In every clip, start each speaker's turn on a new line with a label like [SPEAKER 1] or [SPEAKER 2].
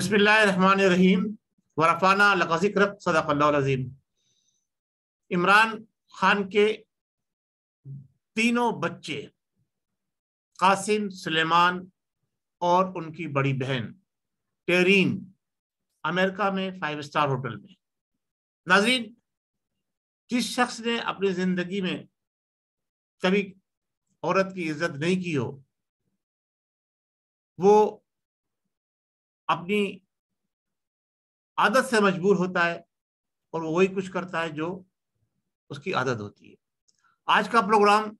[SPEAKER 1] बिस्मिल्लाहिर्रहमानिर्रहीम वरफ़ाना लका ज़िक्रक सदक़ल्लाहुल अज़ीम। इमरान खान के तीनों बच्चे कासिम, सुलेमान और उनकी बड़ी बहन टेरीन अमेरिका में 5 स्टार होटल में। नाज़रीन, जिस शख्स ने अपनी जिंदगी में कभी औरत की इज्जत नहीं की हो, वो अपनी आदत से मजबूर होता है और वो वही कुछ करता है जो उसकी आदत होती है। आज का प्रोग्राम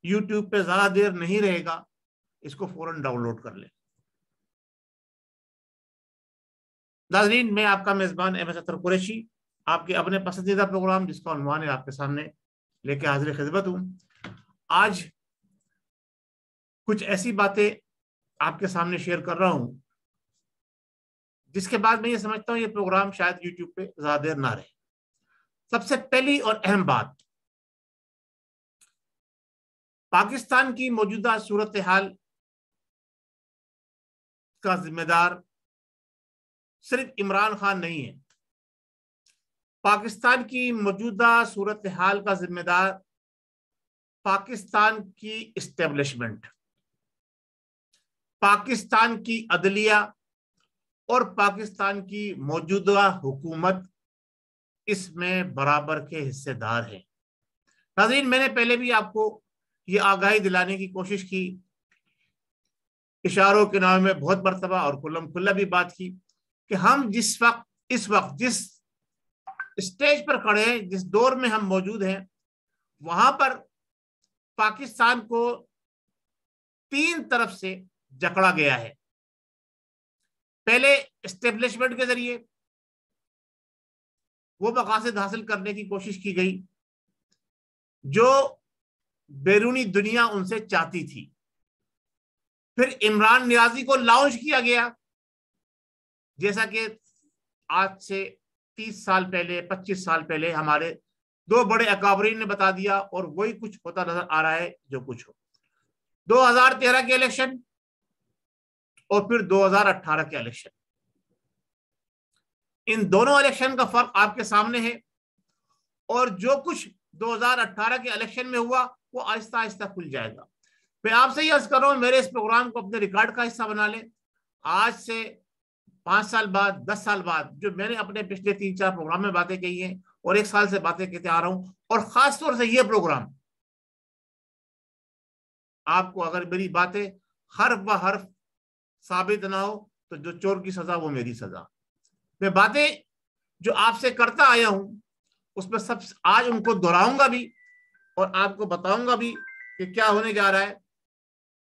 [SPEAKER 1] यूट्यूब पे ज्यादा देर नहीं रहेगा, इसको फौरन डाउनलोड कर लें। नाज़रीन, मैं आपका मेजबान एम एस अतर कुरैशी आपके अपने पसंदीदा प्रोग्राम जिसका उन्वान है आपके सामने लेके हाजिर खिदमत हूँ। आज कुछ ऐसी बातें आपके सामने शेयर कर रहा हूं जिसके बाद मैं ये समझता हूं ये प्रोग्राम शायद यूट्यूब पे ज्यादा देर ना रहे। सबसे पहली और अहम बात, पाकिस्तान की मौजूदा सूरत हाल का जिम्मेदार सिर्फ इमरान खान नहीं है। पाकिस्तान की मौजूदा सूरत हाल का जिम्मेदार पाकिस्तान की इस्टेब्लिशमेंट, पाकिस्तान की अदलिया और पाकिस्तान की मौजूदा हुकूमत इसमें बराबर के हिस्सेदार हैं। नाज़रीन, मैंने पहले भी आपको ये आगाही दिलाने की कोशिश की, इशारों के नाम में बहुत मरतबा और खुल्लम खुल्ला भी बात की कि हम इस वक्त जिस स्टेज पर खड़े हैं, जिस दौर में हम मौजूद हैं, वहां पर पाकिस्तान को 3 तरफ से जकड़ा गया है। पहले एस्टेब्लिशमेंट के जरिए वो मकासद हासिल करने की कोशिश की गई जो बैरूनी दुनिया उनसे चाहती थी। फिर इमरान नियाजी को लॉन्च किया गया, जैसा कि आज से 30 साल पहले, 25 साल पहले हमारे 2 बड़े अकाबरीन ने बता दिया, और वही कुछ होता नजर आ रहा है जो कुछ हो। 2013 के इलेक्शन और फिर 2018 के इलेक्शन, इन दोनों इलेक्शन का फर्क आपके सामने है, और जो कुछ 2018 के इलेक्शन में हुआ वो आहिस्ता आहिस्ता खुल जाएगा। मैं आपसे ये अर्ज कर रहा हूं, मेरे इस प्रोग्राम को अपने रिकॉर्ड का हिस्सा बना लें। आज से 5 साल बाद, 10 साल बाद, जो मैंने अपने पिछले 3-4 प्रोग्राम में बातें कही हैं और 1 साल से बातें कहते आ रहा हूं, और खासतौर से ये प्रोग्राम आपको अगर मेरी बातें हर्फ ब हर्फ साबित ना हो तो जो चोर की सजा वो मेरी सजा। मैं बातें जो आपसे करता आया हूं उसमें सब आज उनको दोहराऊंगा भी और आपको बताऊंगा भी कि क्या होने जा रहा है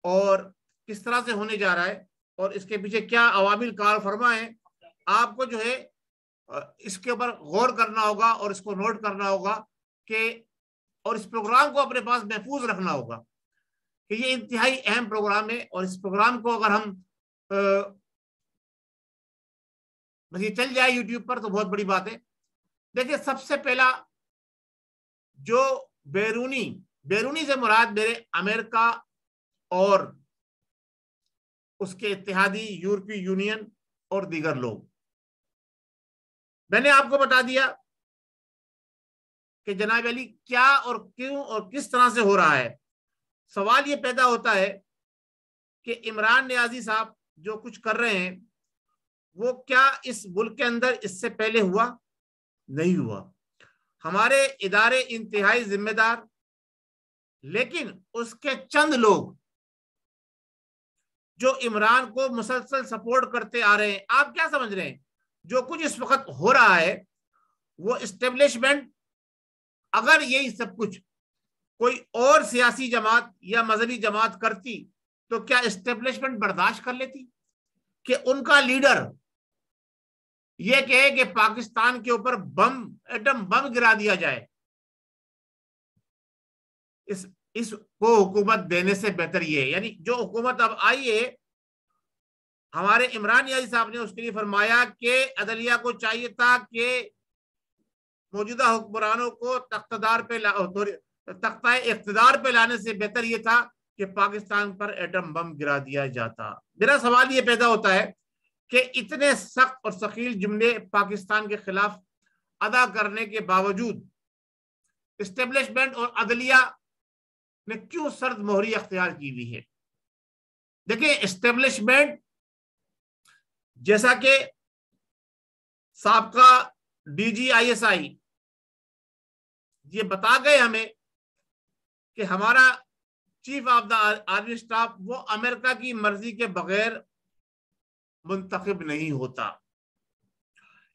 [SPEAKER 1] और किस तरह से होने जा रहा है और इसके पीछे क्या अवामिल कार फरमा है। आपको जो है इसके ऊपर गौर करना होगा और इसको नोट करना होगा कि, और इस प्रोग्राम को अपने पास महफूज रखना होगा कि ये इंतहाई अहम प्रोग्राम है, और इस प्रोग्राम को अगर हम बस ये चल जाए यूट्यूब पर तो बहुत बड़ी बात है। देखिए, सबसे पहला जो बैरूनी से मुराद मेरे अमेरिका और उसके इत्तेहादी यूरोपीय यूनियन और दीगर लोग। मैंने आपको बता दिया कि जनाब अली क्या और क्यों और किस तरह से हो रहा है। सवाल ये पैदा होता है कि इमरान नियाजी साहब जो कुछ कर रहे हैं वो क्या इस मुल्क के अंदर इससे पहले हुआ? नहीं हुआ। हमारे इदारे इंतहाई जिम्मेदार, लेकिन उसके चंद लोग जो इमरान को मुसलसल सपोर्ट करते आ रहे हैं। आप क्या समझ रहे हैं जो कुछ इस वक्त हो रहा है वो एस्टेब्लिशमेंट, अगर यही सब कुछ कोई और सियासी जमात या मजहबी जमात करती तो क्या एस्टेब्लिशमेंट बर्दाश्त कर लेती कि उनका लीडर ये कहे कि पाकिस्तान के ऊपर एटम बम गिरा दिया जाए? इसको हुकूमत देने से बेहतर ये है, यानी जो हुकूमत अब आई है, हमारे इमरान नियाज़ी साहब ने उसके लिए फरमाया कि अदलिया को चाहिए था कि मौजूदा हुक्मरानों को तख्ता इख्तिदार पे लाने से बेहतर ये था कि पाकिस्तान पर एटम बम गिरा दिया जाता। मेरा सवाल ये पैदा होता है कि इतने सख्त और सकील जुमले पाकिस्तान के खिलाफ अदा करने के बावजूद इस्टेब्लिशमेंट और अदलिया ने क्यों सर्द मोहरी अख्तियार की हुई है। देखिए, इस्टेब्लिशमेंट जैसा कि साबका DGISI ये बता गए हमें कि हमारा chief of the army staff वो अमेरिका की मर्जी के बगैर मुंतखब नहीं होता।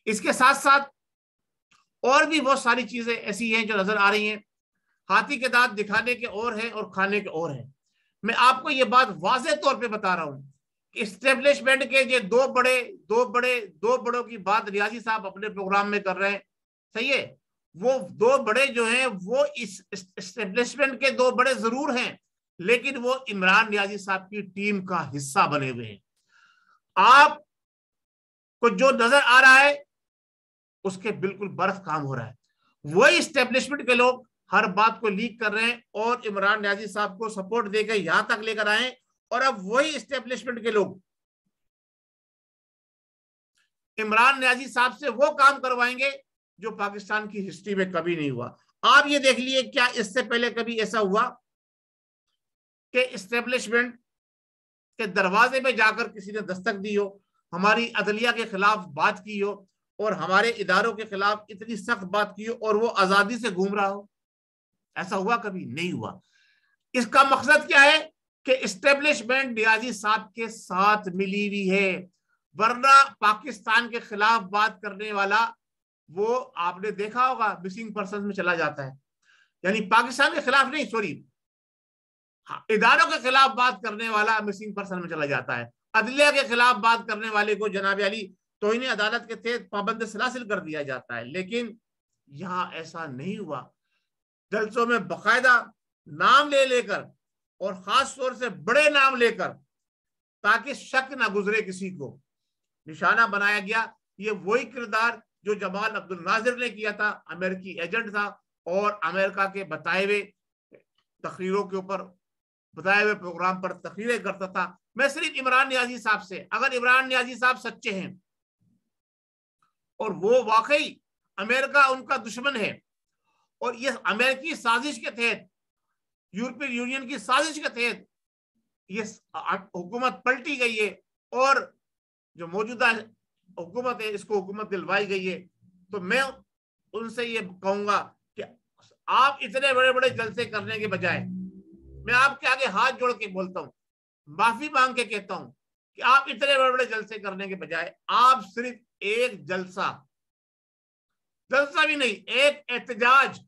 [SPEAKER 1] इसके साथ साथ और भी बहुत सारी चीजें ऐसी हैं जो नजर आ रही हैं। हाथी के दांत दिखाने के और हैं और खाने के और हैं। मैं आपको ये बात वाज़ेह तौर पे बता रहा हूं कि इस्टेब्लिशमेंट के ये दो बड़ों की बात रियाजी साहब अपने प्रोग्राम में कर रहे हैं, सही है। वो दो बड़े जो हैं वो इस इस्टेब्लिशमेंट के दो बड़े जरूर हैं, लेकिन वो इमरान रियाजी साहब की टीम का हिस्सा बने हुए हैं। आपको जो नजर आ रहा है उसके बिल्कुल बर्फ काम हो रहा है। वही इस्टेब्लिशमेंट के लोग हर बात को लीक कर रहे हैं और इमरान नियाजी साहब को सपोर्ट देकर यहां तक लेकर आए, और अब वही इस्टेब्लिशमेंट के लोग इमरान नियाजी साहब से वो काम करवाएंगे जो पाकिस्तान की हिस्ट्री में कभी नहीं हुआ। आप ये देख लिए, क्या इससे पहले कभी ऐसा हुआ कि इस्टेब्लिशमेंट के दरवाजे में जाकर किसी ने दस्तक दी हो, हमारी अदलिया के खिलाफ बात की हो और हमारे इदारों के खिलाफ इतनी सख्त बात की हो और वो आजादी से घूम रहा हो? ऐसा हुआ कभी नहीं हुआ। इसका मकसद क्या है कि इस्टेब्लिशमेंट नियाजी साहब के साथ मिली हुई है, वरना पाकिस्तान के खिलाफ बात करने वाला वो आपने देखा होगा मिसिंग पर्सन में चला जाता है। यानी पाकिस्तान के खिलाफ नहीं, सॉरी, इदारों के खिलाफ बात करने वाला मिसिंग पर्सन में चला जाता है। अदलिया के खिलाफ बात करने वाले को जनाब अली तौहीन अदालत के तहत पाबंद सलासिल कर दिया जाता है। लेकिन यहां ऐसा नहीं हुआ। जलसों में बाकायदा नाम ले लेकर और खास तौर से बड़े नाम लेकर, ताकि शक ना गुजरे किसी को, निशाना बनाया गया। ये वही किरदार जो जमाल अब्दुल नाजिर ने किया था, अमेरिकी एजेंट था और अमेरिका के बताए हुए तकरीरों के ऊपर, बताए हुए प्रोग्राम पर तकरीरें करता था। मैं सिर्फ इमरान नियाजी साहब से, अगर इमरान नियाजी साहब सच्चे हैं और वो वाकई अमेरिका उनका दुश्मन है और ये अमेरिकी साजिश के तहत, यूरोपियन यूनियन की साजिश के तहत ये हुकूमत पलटी गई है और जो मौजूदा हुकूमत है इसको हुकूमत दिलवाई गई है, तो मैं उनसे ये कहूंगा कि आप इतने बड़े बड़े जलसे करने के बजाय, मैं आपके आगे हाथ जोड़ के बोलता हूं, माफी मांग के कहता हूं कि आप इतने बड़े बड़े जलसे करने के बजाय आप सिर्फ एक जलसा भी नहीं, एक एहतजाज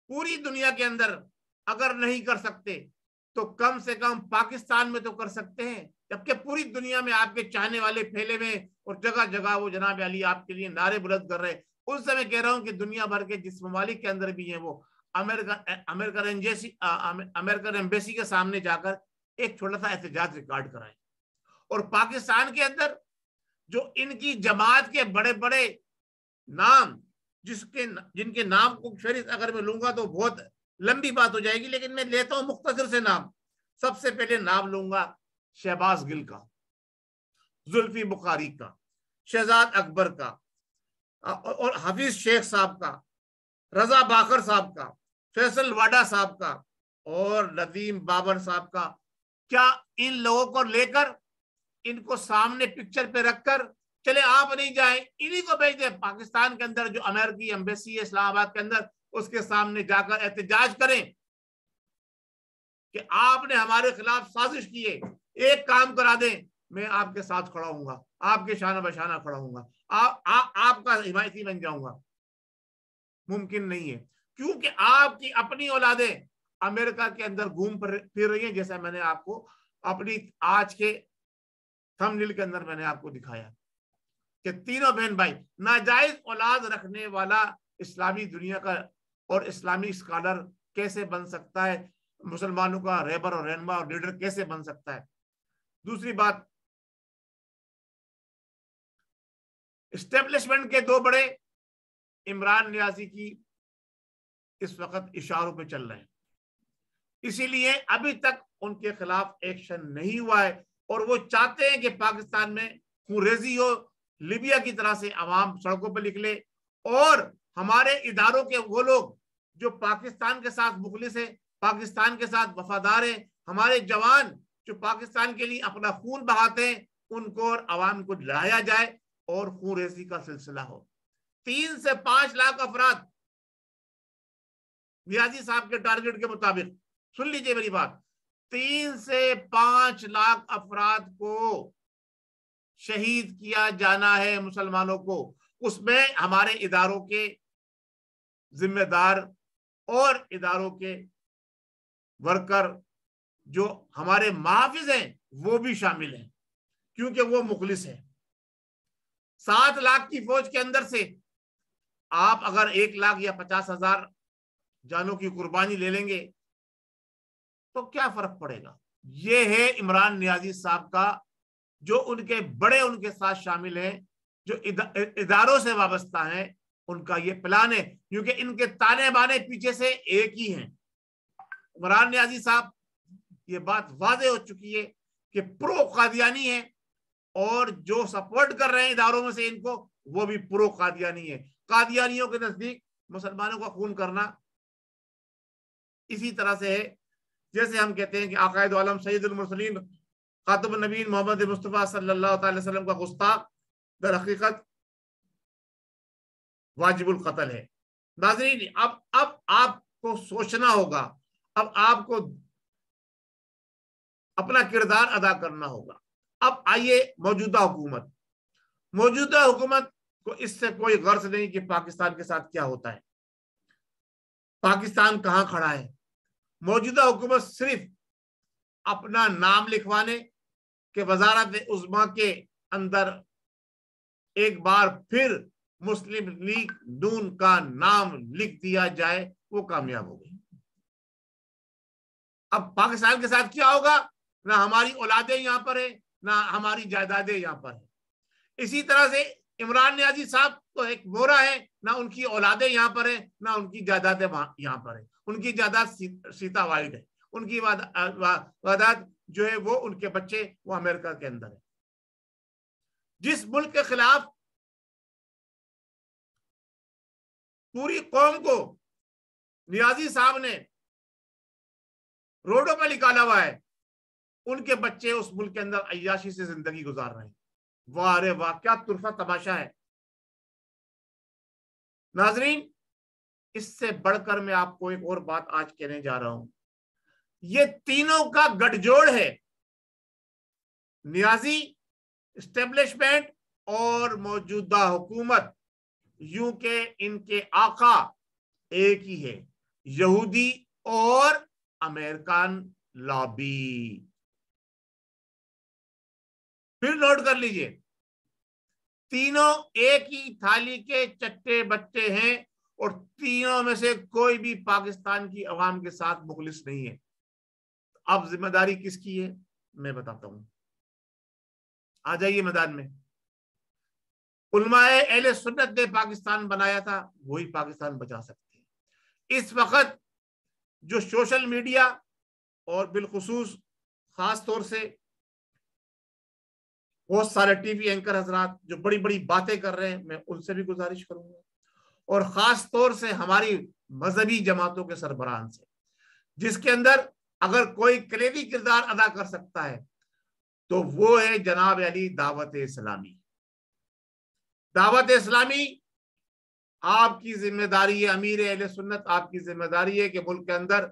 [SPEAKER 1] पूरी दुनिया के अंदर अगर नहीं कर सकते तो कम से कम पाकिस्तान में तो कर सकते हैं, जबकि पूरी दुनिया में आपके चाहने वाले फैले में और जगह जगह वो जनाब अली आपके लिए नारे बुलंद कर रहे हैं। उस समय कह रहा हूं कि दुनिया भर के जिस ममालिक के अंदर भी हैं वो अमेरिकन एम्बेसी के सामने जाकर एक छोटा सा एहतजाज रिकॉर्ड कराएं। और पाकिस्तान के अंदर जो इनकी जमात के बड़े बड़े नाम, जिनके नाम को फहरिस्त अगर मैं लूंगा तो बहुत लंबी बात हो जाएगी, लेकिन मैं लेता हूं मुख्तसर से नाम। सबसे पहले नाम लूंगा शहबाज गिल का, जुल्फी बुखारी का, शहजाद अकबर का और हफीज शेख साहब का, रजा बाकर साहब का, फैसल वाडा साहब का और नदीम बाबर साहब का। क्या इन लोगों को लेकर इनको सामने पिक्चर पे रखकर चले आप नहीं जाए, इन्हीं को भेज दे पाकिस्तान के अंदर जो अमेरिकी एम्बेसी है इस्लामाबाद के अंदर, उसके सामने जाकर एहतजाज करें कि आपने हमारे खिलाफ साजिश की है, एक काम करा दें, मैं आपके साथ खड़ा हूंगा, आपके शाना बशाना खड़ा हूंगा, आपका हिमायती बन जाऊंगा। मुमकिन नहीं है, क्योंकि आपकी अपनी औलादें अमेरिका के अंदर घूम फिर रही हैं, जैसा मैंने आपको अपनी आज के थंबनेल के अंदर मैंने आपको दिखाया कि तीनों बहन भाई, नाजायज औलाद रखने वाला इस्लामी दुनिया का और इस्लामी स्कॉलर कैसे बन सकता है, मुसलमानों का रहबर और रहनुमा और लीडर कैसे बन सकता है। दूसरी बात, एस्टेब्लिशमेंट के दो बड़े इमरान नियाजी की इस वक्त इशारों पे चल रहे हैं, इसीलिए अभी तक उनके खिलाफ एक्शन नहीं हुआ है और वो चाहते हैं कि पाकिस्तान में खूंरेजी हो, लीबिया की तरह से अवाम सड़कों पर निकले, और हमारे इदारों के वो लोग जो पाकिस्तान के साथ मुखलिस है, पाकिस्तान के साथ वफादार है, हमारे जवान जो पाकिस्तान के लिए अपना खून बहाते हैं, उनको और अवाम को लड़ाया जाए और खूंरेजी का सिलसिला हो। 3 से 5 लाख अफराद नियाजी साहब के टारगेट के मुताबिक, सुन लीजिए मेरी बात, 3 से 5 लाख अफराद को शहीद किया जाना है मुसलमानों को। उसमें हमारे इदारों के जिम्मेदार और इदारों के वर्कर जो हमारे मुहाफिज हैं वो भी शामिल हैं, क्योंकि वो मुखलिस है। 7 लाख की फौज के अंदर से आप अगर 1 लाख या 50,000 जानों की कुर्बानी ले लेंगे तो क्या फर्क पड़ेगा। ये है इमरान नियाजी साहब का, जो उनके बड़े उनके साथ शामिल हैं, जो इदारों से वाबस्ता हैं, उनका ये प्लान है, क्योंकि इनके ताने बाने पीछे से एक ही हैं। इमरान नियाजी साहब, ये बात वाज़ेह हो चुकी है कि प्रो कादियानी है, और जो सपोर्ट कर रहे हैं इदारों में से इनको, वो भी प्रो कादियानी है। कादियानियों के नजदीक मुसलमानों का खून करना इसी तरह से है जैसे हम कहते हैं कि आकायद आलम सैयदुल मुरसलीन खातमुन नबीय्यीन मोहम्मद मुस्तफ़ा सल्लल्लाहु अलैहि वसल्लम का गुस्ताख दर हकीकत वाजिबुल कत्ल है। नाज़रीन, अब आपको सोचना होगा, अब आपको अपना किरदार अदा करना होगा। अब आइए मौजूदा हुकूमत को इससे कोई गर्ज नहीं कि पाकिस्तान के साथ क्या होता है, पाकिस्तान कहां खड़ा है। मौजूदा हुकूमत सिर्फ अपना नाम लिखवाने के वजारत उज़्मा के अंदर एक बार फिर मुस्लिम लीग नून का नाम लिख दिया जाए, वो कामयाब हो गई। अब पाकिस्तान के साथ क्या होगा, ना हमारी औलादें यहां पर है, ना हमारी जायदादें यहां पर है। इसी तरह से इमरान नियाजी साहब तो एक बोरा है, ना उनकी औलादें यहां पर है, ना उनकी जायदादें यहां पर है। उनकी जायदाद सीता वाइड है, उनकी वादात जो है वो उनके बच्चे वो अमेरिका के अंदर है। जिस मुल्क के खिलाफ पूरी कौम को नियाजी साहब ने रोडों पर निकाला हुआ है, उनके बच्चे उस मुल्क के अंदर अय्याशी से जिंदगी गुजार रहे हैं। वाह रे वाह, क्या तुरफा तमाशा है। नाजरीन, इससे बढ़कर मैं आपको एक और बात आज कहने जा रहा हूं। ये तीनों का गठजोड़ है, नियाजी, एस्टेब्लिशमेंट और मौजूदा हुकूमत। यूं के इनके आका एक ही है, यहूदी और अमेरिकन लॉबी। फिर नोट कर लीजिए, तीनों एक ही थाली के चट्टे बट्टे हैं, और तीनों में से कोई भी पाकिस्तान की अवाम के साथ मुखलिस नहीं है। अब जिम्मेदारी किसकी है मैं बताता हूं। आ जाइए मैदान में। उलमाए अहले सुन्नत ने पाकिस्तान बनाया था, वही पाकिस्तान बचा सकते हैं। इस वक्त जो सोशल मीडिया और बिलखुसूस खास तौर से बहुत सारे टीवी एंकर हजरात जो बड़ी बड़ी बातें कर रहे हैं, मैं उनसे भी गुजारिश करूंगा, और खास तौर से हमारी मजहबी जमातों के सरबराहान से, जिसके अंदर अगर कोई कलीदी किरदार अदा कर सकता है तो वो है जनाब अली दावत इस्लामी। दावत इस्लामी, आपकी जिम्मेदारी है, अमीर अहले सुन्नत, आपकी जिम्मेदारी है कि मुल्क के अंदर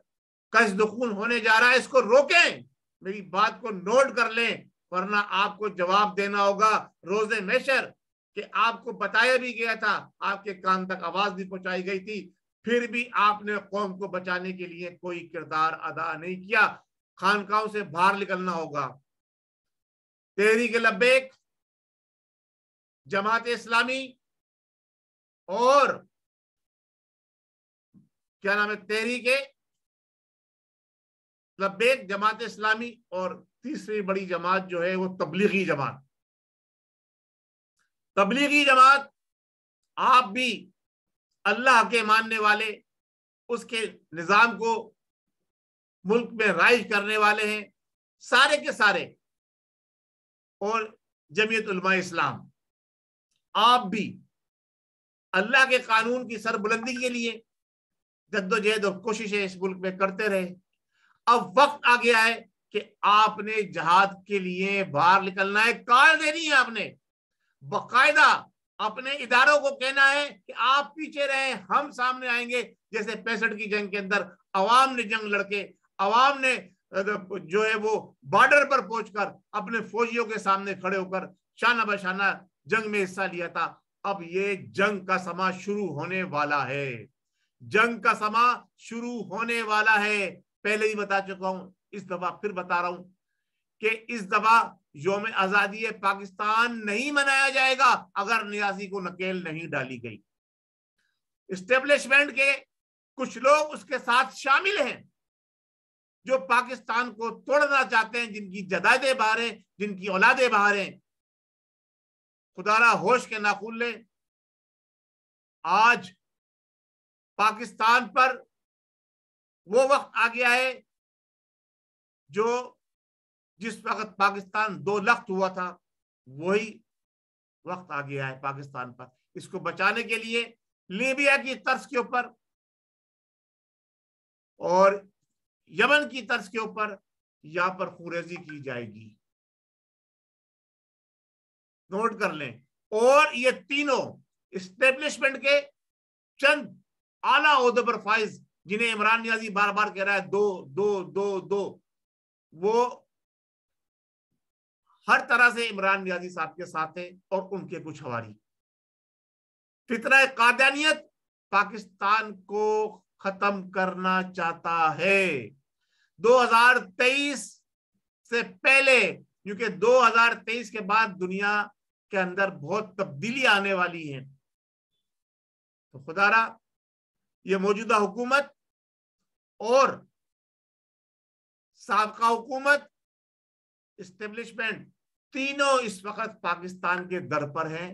[SPEAKER 1] कसद खून होने जा रहा है, इसको रोकें। मेरी बात को नोट कर लें, वरना आपको जवाब देना होगा रोजे महशर कि आपको बताया भी गया था, आपके कान तक आवाज भी पहुंचाई गई थी, फिर भी आपने कौम को बचाने के लिए कोई किरदार अदा नहीं किया। खानकाहों से बाहर निकलना होगा। तहरीक लब्बैक, जमात इस्लामी और क्या नाम है, तहरीक लब्बैक, जमात इस्लामी, और तीसरी बड़ी जमात जो है वो तबलीगी जमात। तबलीगी जमात, आप भी अल्लाह के मानने वाले, उसके निजाम को मुल्क में राइज करने वाले हैं, सारे के सारे और जमीयत उलमा इस्लाम, आप भी अल्लाह के कानून की सरबुलंदी के लिए जद्दोजहद और कोशिशें इस मुल्क में करते रहे। अब वक्त आ गया है कि आपने जहाद के लिए बाहर निकलना है, कॉल देनी है आपने, बाकायदा अपने इदारों को कहना है कि आप पीछे रहे, हम सामने आएंगे। जैसे 65 की जंग के अंदर अवाम ने जंग लड़के, अवाम ने जो है वो बॉर्डर पर पहुंचकर अपने फौजियों के सामने खड़े होकर शाना बशाना जंग में हिस्सा लिया था। अब ये जंग का समा शुरू होने वाला है, जंग का समा शुरू होने वाला है। पहले ही बता चुका हूं, इस दफा फिर बता रहा हूं कि इस दफा यौम आजादी पाकिस्तान नहीं मनाया जाएगा अगर नियाजी को नकेल नहीं डाली गई। इस्टेब्लिशमेंट के कुछ लोग उसके साथ शामिल हैं जो पाकिस्तान को तोड़ना चाहते हैं, जिनकी जदादे बाहर हैं, जिनकी औलादे बाहर हैं। खुदारा होश के नाखून ले, आज पाकिस्तान पर वो वक्त आ गया है जो जिस वक्त पाकिस्तान 2 लख्त हुआ था, वही वक्त आ गया है पाकिस्तान पर। इसको बचाने के लिए लीबिया की तर्ज के ऊपर और यमन की तर्ज के ऊपर यहां पर खुरेजी की जाएगी, नोट कर लें। और ये तीनों इस्टेब्लिशमेंट के चंद आला ओहदे पर फाइज, जिन्हें इमरान नियाजी बार बार कह रहा है दो दो दो दो, वो हर तरह से इमरान नियाजी साहब के साथ है और उनके कुछ हवारी। फितरा कादियानियत पाकिस्तान को खत्म करना चाहता है 2023 से पहले, क्योंकि 2023 के बाद दुनिया के अंदर बहुत तब्दीली आने वाली है। तो खुदारा ये मौजूदा हुकूमत और साबका हुकूमत, इस्टेब्लिशमेंट, तीनों इस वक्त पाकिस्तान के दर पर हैं।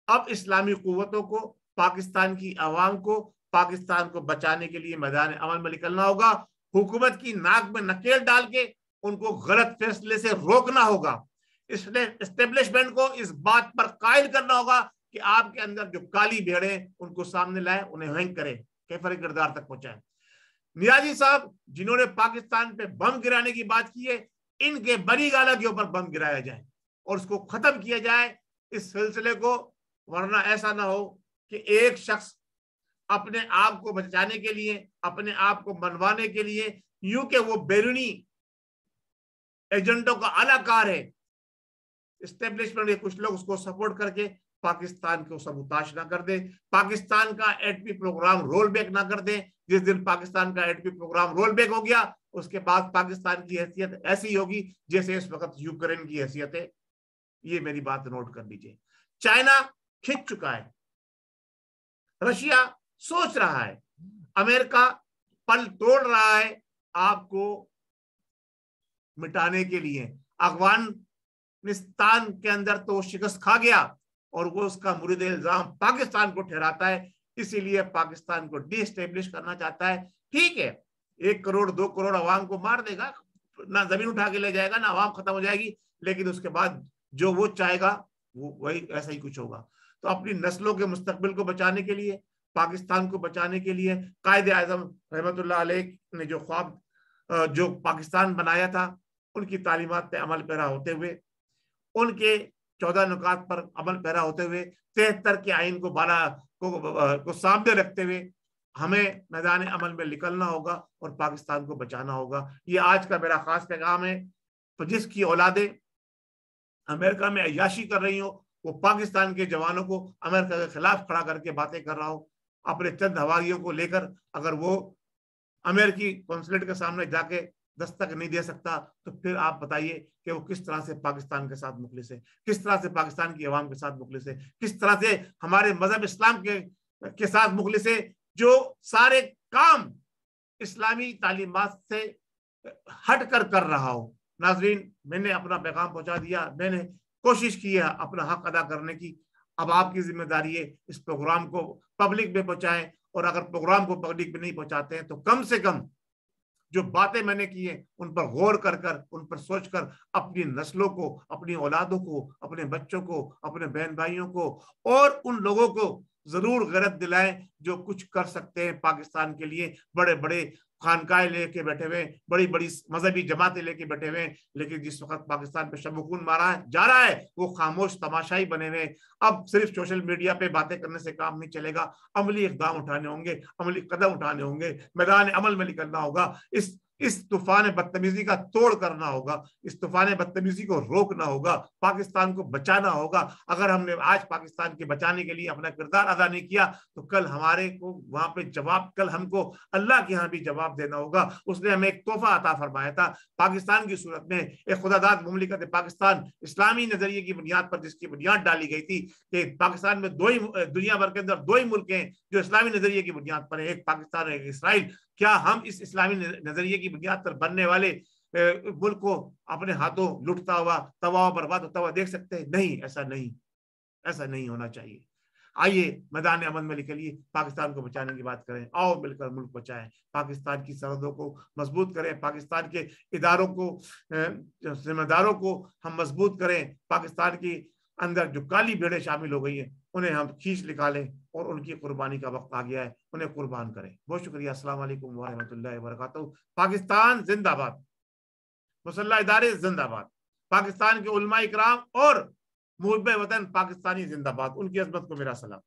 [SPEAKER 1] अब इस्लामी कुव्वतों को, पाकिस्तान की आवाम को, पाकिस्तान को बचाने के लिए मैदान अमल में निकलना होगा। हुकूमत की नाक में नकेल डाल के उनको गलत फैसले से रोकना होगा। इसलिए इस्टेब्लिशमेंट को इस बात पर कायल करना होगा कि आपके अंदर जो काली भेड़े उनको सामने लाए, उन्हें हैंग करें, कैफर किरदार तक पहुंचाए। नियाजी साहब जिन्होंने पाकिस्तान पे बम गिराने की बात की है, इनके बनी गाला के ऊपर बम गिराया जाए और उसको खत्म किया जाए इस सिलसिले को, वरना ऐसा ना हो कि एक शख्स अपने आप को बचाने के लिए, अपने आप को मनवाने के लिए, यूं कि वो बैरूनी एजेंटों का अलाकार है, इस्टेब्लिशमेंट के कुछ लोग उसको सपोर्ट करके पाकिस्तान को सबूताश ना कर दे, पाकिस्तान का एटमी प्रोग्राम रोल बैक ना कर दे। जिस दिन पाकिस्तान का एटमी प्रोग्राम रोल बैक हो गया, उसके बाद पाकिस्तान की हैसियत ऐसी होगी जैसे इस वक्त यूक्रेन की हैसियत है। ये मेरी बात नोट कर लीजिए। चाइना खिंच चुका है, रशिया सोच रहा है, अमेरिका पल तोड़ रहा है आपको मिटाने के लिए। अफगानिस्तान के अंदर तो शिकस्त खा गया और वो उसका मुरीद इल्जाम पाकिस्तान को ठहराता है, इसीलिए पाकिस्तान को डिस्टेब्लिश करना चाहता है। ठीक है, 1 करोड़ 2 करोड़ अवाम को मार देगा, ना जमीन उठा के ले जाएगा, ना अवाम खत्म हो जाएगी, लेकिन उसके बाद जो वो चाहेगा वो वही ऐसा ही कुछ होगा। तो अपनी नस्लों के मुस्तकबिल को बचाने के लिए, पाकिस्तान को बचाने के लिए कायदे आज़म रहमतुल्लाह अलैह ने जो ख्वाब जो पाकिस्तान बनाया था, उनकी तालीमात पे अमल पैरा होते हुए, उनके 14 नुकात पर अमल पैरा होते हुए, 73 के आइन को को सामने रखते हुए हमें मैदान अमल में निकलना होगा और पाकिस्तान को बचाना होगा। ये आज का मेरा खास पैगाम है। तो जिसकी औलादे अमेरिका में अय्याशी कर रही हो, वो पाकिस्तान के जवानों को अमेरिका के खिलाफ खड़ा करके बातें कर रहा हो, अपने चंद हवारियों को लेकर, अगर वो अमेरिकी कॉन्सुलेट के सामने जाके दस्तक नहीं दे सकता, तो फिर आप बताइए कि वो किस तरह से पाकिस्तान के साथ मुखलिस है, किस तरह से पाकिस्तान की आवाम के साथ मुखलिस है, किस तरह से हमारे मजहब इस्लाम के साथ मुखलिस है, जो सारे काम इस्लामी तालीमात से हट कर रहा हो। नाजरीन, मैंने अपना पैगाम पहुंचा दिया, मैंने कोशिश की है अपना हक अदा करने की। अब आपकी जिम्मेदारी है इस प्रोग्राम को पब्लिक में पहुंचाएं, और अगर प्रोग्राम को पब्लिक में नहीं पहुंचाते हैं तो कम से कम जो बातें मैंने की है उन पर गौर कर कर, उन पर सोच कर अपनी नस्लों को, अपनी औलादों को, अपने बच्चों को, अपने बहन भाइयों को और उन लोगों को जरूर गैरत दिलाएं जो कुछ कर सकते हैं पाकिस्तान के लिए। बड़े बड़े खानकाएं लेके बैठे हुए, बड़ी बड़ी मजहबी जमातें लेके बैठे हुए, लेकिन जिस वक्त पाकिस्तान पे शब-ए-खून मारा जा रहा है वो खामोश तमाशाई बने हुए। अब सिर्फ सोशल मीडिया पे बातें करने से काम नहीं चलेगा, अमली इक़दाम उठाने होंगे, अमली कदम उठाने होंगे, मैदान अमल में निकलना होगा। इस तूफान बदतमीजी का तोड़ करना होगा, इस तूफान बदतमीजी को रोकना होगा, पाकिस्तान को बचाना होगा। अगर हमने आज पाकिस्तान के बचाने के लिए अपना किरदार अदा नहीं किया तो कल हमारे को वहां पे जवाब, कल हमको अल्लाह के यहाँ भी जवाब देना होगा। उसने हमें एक तोहफा अता फरमाया था पाकिस्तान की सूरत में, एक खुदादाद मुमलिकत पाकिस्तान, इस्लामी नजरिए की बुनियाद पर जिसकी बुनियाद डाली गई थी कि पाकिस्तान में दो ही, दुनिया भर के अंदर दो ही मुल्क हैं जो इस्लामी नजरिए की बुनियाद पर है, एक पाकिस्तान और एक इसराइल। क्या हम इस इस्लामी नजरिए की बुनियाद पर बनने वाले मुल्क को अपने हाथों लुटता हुआ, तबाह बर्बाद होता हुआ देख सकते हैं? नहीं, ऐसा नहीं होना चाहिए। आइए मैदान अमन में निकलिए, पाकिस्तान को बचाने की बात करें, आओ मिलकर मुल्क बचाएं, पाकिस्तान की सरहदों को मजबूत करें, पाकिस्तान के इदारों को, जिम्मेदारों को हम मजबूत करें, पाकिस्तान की अंदर जो काली भेड़ें शामिल हो गई हैं उन्हें हम खींच निकालें और उनकी कुर्बानी का वक्त आ गया है, उन्हें कुर्बान करें। बहुत शुक्रिया। अस्सलाम वालेकुम व रहमतुल्लाहि व बरकातहू। पाकिस्तान जिंदाबाद, मुसल्लह इदारे जिंदाबाद, पाकिस्तान के उलमा इकराम और मुहिब्बे वतन पाकिस्तानी जिंदाबाद, उनकी अजमत को मेरा सलाम।